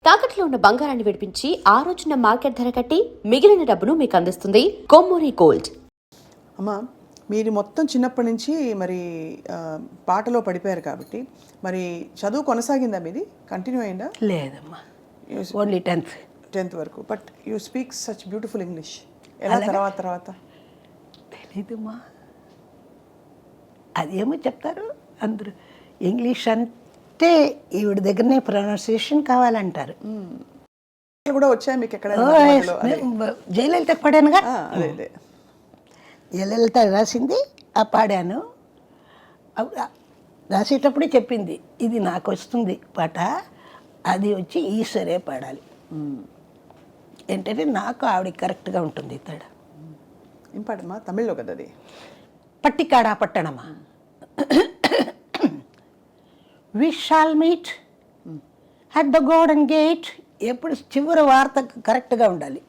తాకట్లో ఉన్న బంగారాన్ని విడిపించి ఆ రోజున మార్కెట్ ధర కట్టి మిగిలిన డబ్బును మీకు అందిస్తుంది కొమ్మూరి గోల్డ్. అమ్మా, మీరు మొత్తం చిన్నప్పటి నుంచి మరి పాటలో పడిపోయారు కాబట్టి మరి చదువు కొనసాగిందా? మీది కంటిన్యూ అయిందా? లేదమ్మా, ఓన్లీ 10th వరకు. But you speak such beautiful English. ఎలా తర్వాత తెలీదమ్మా, అదేమో చెప్తారు అందరూ. ఇంగ్లీష్ అంటే ఈవిడ దగ్గరనే ప్రొనౌన్సియేషన్ కావాలంటారు. కూడా వచ్చాయి మీకు ఎక్కడ? జయలలిత పాడానుగా. అదే జయలలిత రాసింది, ఆ పాడాను. రాసేటప్పుడే చెప్పింది, ఇది నాకు వస్తుంది పాట, అది వచ్చి ఈశ్వరే పాడాలి. ఏంటంటే నాకు ఆవిడ కరెక్ట్గా ఉంటుంది. తడ ఏం పాడమ్మా? తమిళ్లో కదా అది. పట్టికాడా పట్టణమా. We shall meet at the golden gate. ఎప్పుడు చివరి వార్త కరెక్ట్గా ఉండాలి.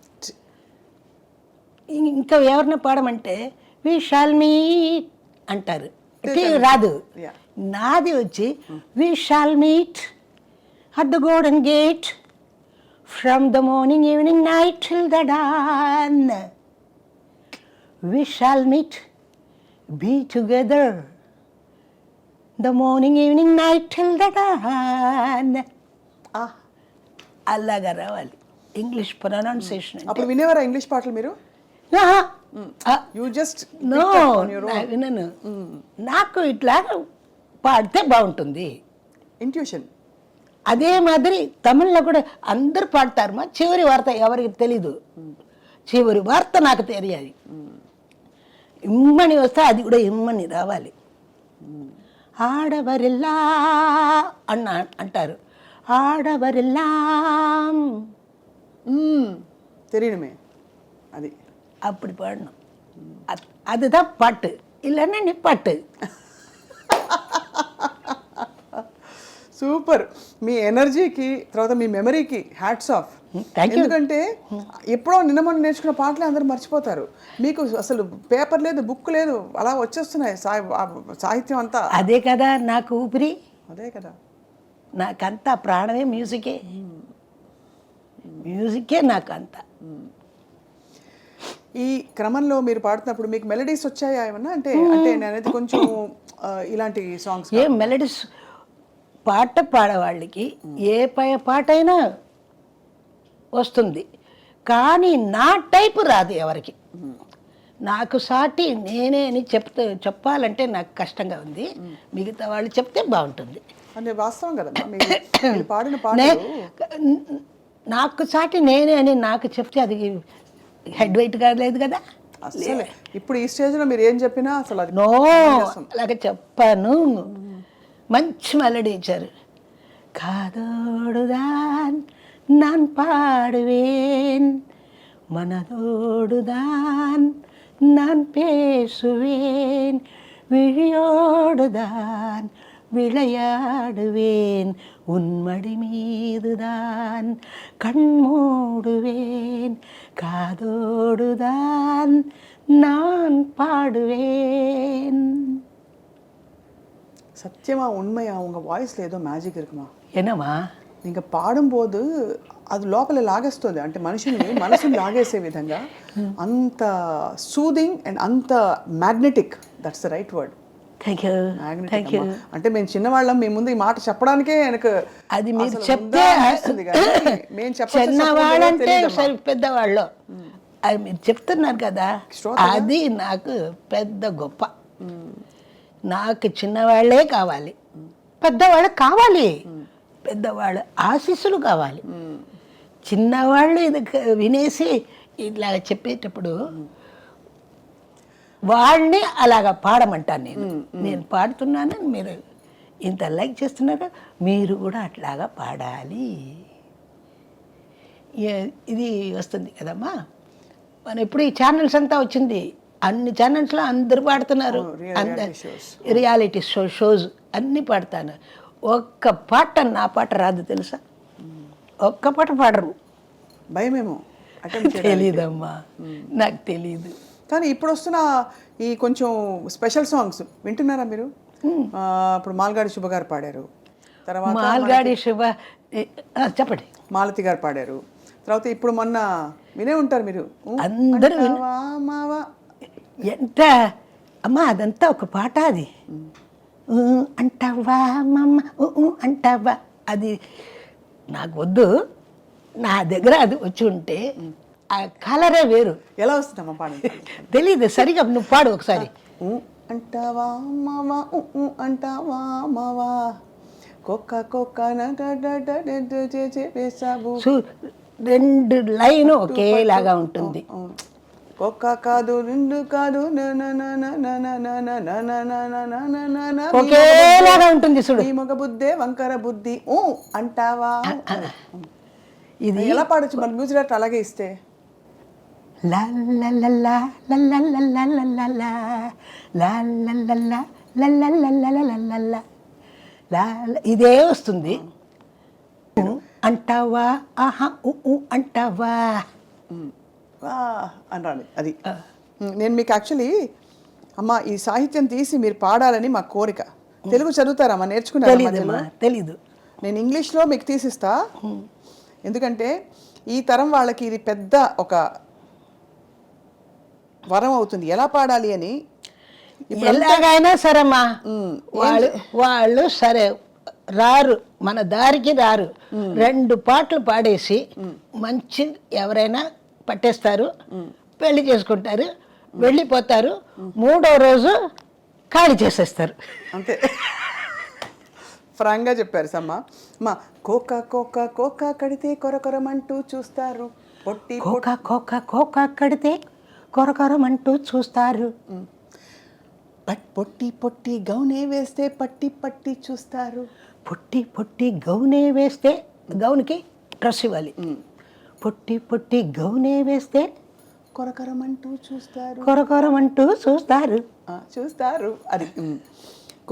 ఇంకా ఎవరిని పాడమంటే వి షాల్ మీట్ అంటారు, రాదు. నాది వచ్చి we shall meet at the golden gate from the morning evening night till the dawn. We shall meet be together the morning evening night till the dawn. అలాగా రావాలి ఇంగ్లీష్ ప్రొనౌన్సియేషన్. అప్పుడు వినేవారా English పాటలు మీరు? You just వినను. నాకు ఇట్లా పాడితే బాగుంటుంది ఇంట్యూషన్. అదే మాదిరి తమిళ్లో కూడా అందరు పాడతారు. మా చివరి వార్త ఎవరికి తెలీదు, చివరి వార్త నాకు తెలియాలి. ఇమ్మని వస్తే అది కూడా ఇమ్మని రావాలి. ఆడవరిల్లా అంటారు, ఆడవరిల్లా తెలియడమే అది. அப்படி பாடணும். அதுதான் பாட்டு, இல்லைன்னா நிப்பாட்டு. సూపర్. మీ ఎనర్జీకి తర్వాత మీ మెమరీకి హ్యాట్స్ ఆఫ్. ఎందుకంటే ఎప్పుడో నిన్న మొన్న నేర్చుకున్న పాటలే అందరూ మర్చిపోతారు. మీకు అసలు పేపర్ లేదు, బుక్ లేదు, అలా వచ్చేస్తున్నాయి సాహిత్యం అంతా. అదే కదా నాకు ఊపిరి, అదే కదా నాకంతా ప్రాణమే మ్యూజికే. మ్యూజికే నాకంతా. ఈ క్రమంలో మీరు పాడుతున్నప్పుడు మీకు మెలడీస్ వచ్చాయా ఏమన్నా? అంటే నేను అనేది కొంచెం ఇలాంటి సాంగ్స్. ఏ మెలడీస్ పాట పాడేవాళ్ళకి ఏ పాట అయినా వస్తుంది, కానీ నా టైపు రాదు ఎవరికి. నాకు సాటి నేనే అని చెప్పాలంటే నాకు కష్టంగా ఉంది. మిగతా వాళ్ళు చెప్తే బాగుంటుంది. అంటే వాస్తవం కదా పాడిన పాట. నాకు సాటి నేనే అని నాకు చెప్తే అది హెడ్ వెయిట్ కాలేదు కదా. అసలు ఇప్పుడు ఈ స్టేజ్లో మీరు ఏం చెప్పినా అసలు అది నో, అలాగే చెప్పాను. మంచి మెలడీ ఇచ్చారు. కాదోడుదాన్ நான் பாடுவேன், மனதோடுதான் நான் பேசுவேன், விழியோடுதான் விளையாடுவேன், உன்மடி மீதுதான் கண் மூடுவேன், காதோடுதான் நான் பாடுவேன். சத்தியமா உண்மையா உங்க வாய்ஸ்ல ஏதோ மேஜிக் இருக்குமா? என்னம்மா நீங்கள் పాడుம்போது అది లోపల లాగేస్తుంది. అంటే మనసుని లాగేసే విధంగా అంత సూదింగ్ అండ్ అంత magnetic. That's the right word. Thank you. అంటే మేము చిన్నవాళ్ళం, మీ ముందు ఈ మాట చెప్పడానికే వెనక అది మీరు చెప్తే చిన్నవాళ్ళంటే పెద్దవాళ్ళు అది మీరు చెప్తున్నారు కదా, అది నాకు పెద్ద గొప్ప. నాకు చిన్నవాళ్లే కావాలి, పెద్దవాళ్ళు కావాలి, పెద్దవాళ్ళ ఆశీస్సులు కావాలి. చిన్నవాళ్ళు ఇది వినేసి ఇట్లా చెప్పేటప్పుడు వాళ్ళని అలాగా పాడమంటాను. నేను పాడుతున్నాను, మీరు ఇంత లైక్ చేస్తున్నారు, మీరు కూడా అట్లాగా పాడాలి. ఇది వస్తుంది కదమ్మా. మనం ఎప్పుడు ఈ ఛానల్స్ అంతా వచ్చింది, అన్ని ఛానల్స్లో అందరు పాడుతున్నారు. రియాలిటీ షోస్ అన్నీ పాడతాను. ఒక్క పాట నా పాట రాదు తెలుసా, ఒక్క పాట పాడరు. భయమేమో తెలీదమ్మా, నాకు తెలీదు. కానీ ఇప్పుడు వస్తున్న ఈ కొంచెం స్పెషల్ సాంగ్స్ వింటున్నారా మీరు? ఇప్పుడు మాల్గాడి శుభ గారు పాడారు, తర్వాత మాల్గాడి శుభ చెప్పండి. మాలతి గారు పాడారు. తర్వాత ఇప్పుడు మొన్న వినే ఉంటారు మీరు, అందరూ అంటావా మావా. ఎంత అమ్మా అదంతా ఒక పాట అది. అంటావా మమ్మ అంటావా, అది నాకు వద్దు. నా దగ్గర అది వచ్చి ఉంటే ఆ కలరే వేరు. ఎలా వస్తుందమ్మా పాడండి. తెలీదు సరిగా, నువ్వు పాడు ఒకసారి. అంటావా మావా అంటావా మావా కుక్క కుక్క వేసావు. రెండు లైన్ ఒకేలాగా ఉంటుంది. ఒక్క కాదు రెండు కాదు ఒకేలాగా ఉంటుంది చూడు. ఈ మగ బుద్ధే వంకర బుద్ధి అంటావా. ఇది ఎలా పాడొచ్చు మన మ్యూజిక్ డైరెక్టర్ అలాగే ఇస్తే. ఇదే వస్తుంది. అంటావా ఆహా అంటావా అనాలి అది. నేను మీకు యాక్చువల్లీ అమ్మ ఈ సాహిత్యం తీసి మీరు పాడాలని మా కోరిక. తెలుగు చదువుతారమ్మా, నేర్చుకున్నారా? తెలీదు. నేను ఇంగ్లీష్లో మీకు తీసిస్తా. ఎందుకంటే ఈ తరం వాళ్ళకి ఇది పెద్ద ఒక వరం అవుతుంది ఎలా పాడాలి అని. ఎలాగైనా సరేమ్మా, వాళ్ళు సరే రారు, మన దారికి రారు. రెండు పాటలు పాడేసి మంచి ఎవరైనా పట్టేస్తారు, పెళ్లి చేసుకుంటారు, వెళ్ళిపోతారు. మూడో రోజు ఖాళీ చేసేస్తారు. అంతే. ఫ్రాంక్గా చెప్పారు సమ్మ. మా కోకా కోకా కోకా కడితే కొరకొరమంటూ చూస్తారు, పొట్టి కోకా కోకా కోకా కడితే కొరకొరమంటూ చూస్తారు. పొట్టి పొట్టి గౌనే వేస్తే పట్టి పట్టి చూస్తారు. పొట్టి పొట్టి గౌనే వేస్తే గౌన్కి డ్రెస్ ఇవ్వాలి. పొట్టి పొట్టి గౌనే వేస్తే కొరకొరమంటూ చూస్తారు. కొరకొరమంటూ చూస్తారు. చూస్తారు అది.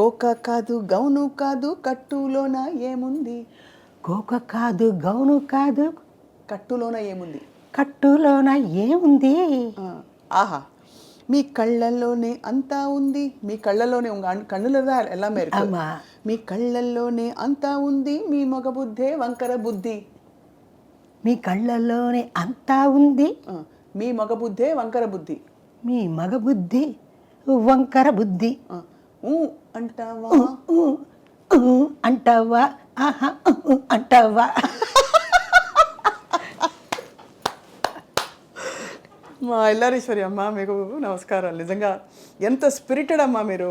కోకా కాదు గౌను కాదు కట్టులోన ఏముంది. కోక కాదు గౌను కాదు కట్టులోన ఏముంది. కట్టులోన ఏముంది. ఆహా మీ కళ్ళల్లోనే అంతా ఉంది. మీ కళ్ళల్లోనే కన్నులదా ఎలా మేరకు. మీ కళ్ళల్లోనే అంతా ఉంది, మీ మగ బుద్ధే వంకర బుద్ధి. మీ కళ్ళల్లోనే అంతా ఉంది, మీ మగ బుద్ధే వంకర బుద్ధి. మీ మగ బుద్ధి వంకర బుద్ధి. అంటావా అంటావా ఆహా అంటావా. మా ఎల్లారీశ్వరి అమ్మ మీకు నమస్కారాలు. నిజంగా ఎంత స్పిరిటెడ్ అమ్మా మీరు.